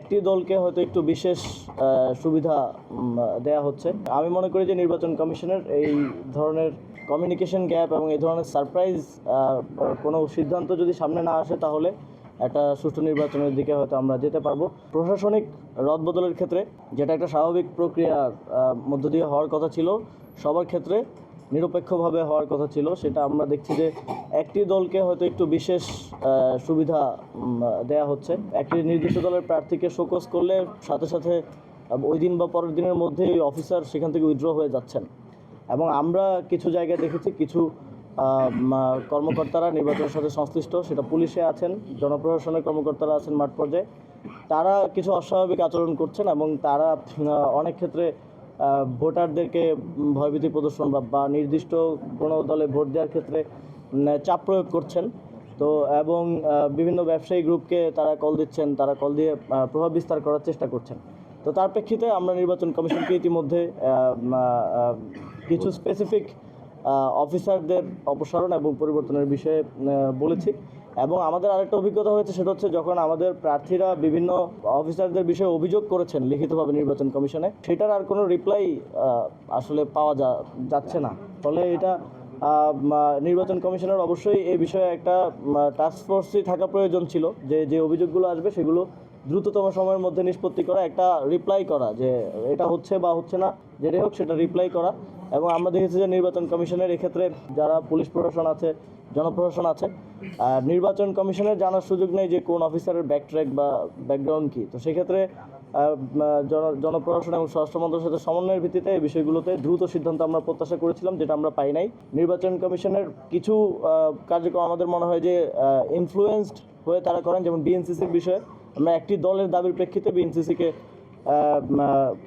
একটি দলকে হয়তো একটু বিশেষ সুবিধা দেয়া হচ্ছে। আমি মনে করি যে নির্বাচন কমিশনের এই ধরনের কমিউনিকেশন গ্যাপ এবং এই ধরনের সারপ্রাইজ কোনো সিদ্ধান্ত যদি সামনে না আসে তাহলে একটা সুষ্ঠু নির্বাচনের দিকে হয়তো আমরা যেতে পারবো। প্রশাসনিক রদবদলের ক্ষেত্রে যেটা একটা স্বাভাবিক প্রক্রিয়ার মধ্য দিয়ে হওয়ার কথা ছিল, সবার ক্ষেত্রে নিরপেক্ষভাবে হওয়ার কথা ছিল, সেটা আমরা দেখছি যে একটি দলকে হয়তো একটু বিশেষ সুবিধা দেয়া হচ্ছে। একটি নির্দিষ্ট দলের প্রার্থীকে শোকজ করলে সাথে সাথে ওই দিন বা পরের দিনের মধ্যে ওই অফিসার সেখান থেকে উইথড্র হয়ে যাচ্ছেন। এবং আমরা কিছু জায়গায় দেখেছি কিছু কর্মকর্তারা নির্বাচনের সাথে সংশ্লিষ্ট, সেটা পুলিশে আছেন, জনপ্রশাসনের কর্মকর্তারা আছেন মাঠ পর্যায়ে, তারা কিছু অস্বাভাবিক আচরণ করছেন এবং তারা অনেক ক্ষেত্রে ভোটারদেরকে ভয়ভীতি প্রদর্শন বা নির্দিষ্ট কোনো দলে ভোট দেওয়ার ক্ষেত্রে চাপ প্রয়োগ করছেন। তো এবং বিভিন্ন ব্যবসায়ী গ্রুপকে তারা কল দিচ্ছেন, তারা কল দিয়ে প্রভাব বিস্তার করার চেষ্টা করছেন। তো তার প্রেক্ষিতে আমরা নির্বাচন কমিশনকে ইতিমধ্যে কিছু স্পেসিফিক অফিসারদের অপসারণ এবং পরিবর্তনের বিষয়ে বলেছি। এবং আমাদের আরেকটা অভিজ্ঞতা হয়েছে, সেটা হচ্ছে যখন আমাদের প্রার্থীরা বিভিন্ন অফিসারদের বিষয়ে অভিযোগ করেছেন লিখিতভাবে নির্বাচন কমিশনে, সেটার আর কোনো রিপ্লাই আসলে পাওয়া যাচ্ছে না। ফলে এটা নির্বাচন কমিশনের অবশ্যই এই বিষয়ে একটা টাস্কফোর্সই থাকা প্রয়োজন ছিল, যে অভিযোগগুলো আসবে সেগুলো দ্রুততম সময়ের মধ্যে নিষ্পত্তি করা, একটা রিপ্লাই করা যে এটা হচ্ছে বা হচ্ছে না, যেটাই হোক সেটা রিপ্লাই করা। এবং আমরা দেখেছি যে নির্বাচন কমিশনের এক্ষেত্রে যারা পুলিশ প্রশাসন আছে, জনপ্রশাসন আছে, নির্বাচন কমিশনের জানার সুযোগ নেই যে কোন অফিসারের ব্যাকট্র্যাক বা ব্যাকগ্রাউন্ড কী। তো সেক্ষেত্রে জনপ্রশাসন এবং স্বরাষ্ট্র মন্ত্রণালয়ের সাথে সমন্বয়ের ভিত্তিতে এই বিষয়গুলোতে দ্রুত সিদ্ধান্ত আমরা প্রত্যাশা করেছিলাম, যেটা আমরা পাই নাই। নির্বাচন কমিশনের কিছু কার্যক্রম আমাদের মনে হয় যে ইনফ্লুয়েন্সড হয়ে তারা করেন, যেমন বিএনসিসির বিষয়ে আমরা একটি দলের দাবির প্রেক্ষিতে বিএনসিসিকে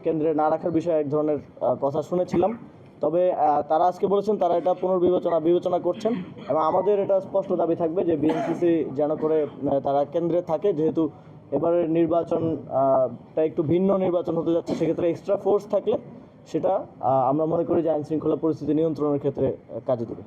কেন্দ্রে না রাখার বিষয়ে এক ধরনের কথা শুনেছিলাম। তবে তারা আজকে বলেছেন তারা এটা বিবেচনা করছেন এবং আমাদের এটা স্পষ্ট দাবি থাকবে যে বিএনসিসি যেন করে তারা কেন্দ্রে থাকে, যেহেতু এবারের নির্বাচনটা একটু ভিন্ন নির্বাচন হতে যাচ্ছে। সেক্ষেত্রে এক্সট্রা ফোর্স থাকলে সেটা আমরা মনে করি যে আইনশৃঙ্খলা পরিস্থিতি নিয়ন্ত্রণের ক্ষেত্রে কাজে দেবে।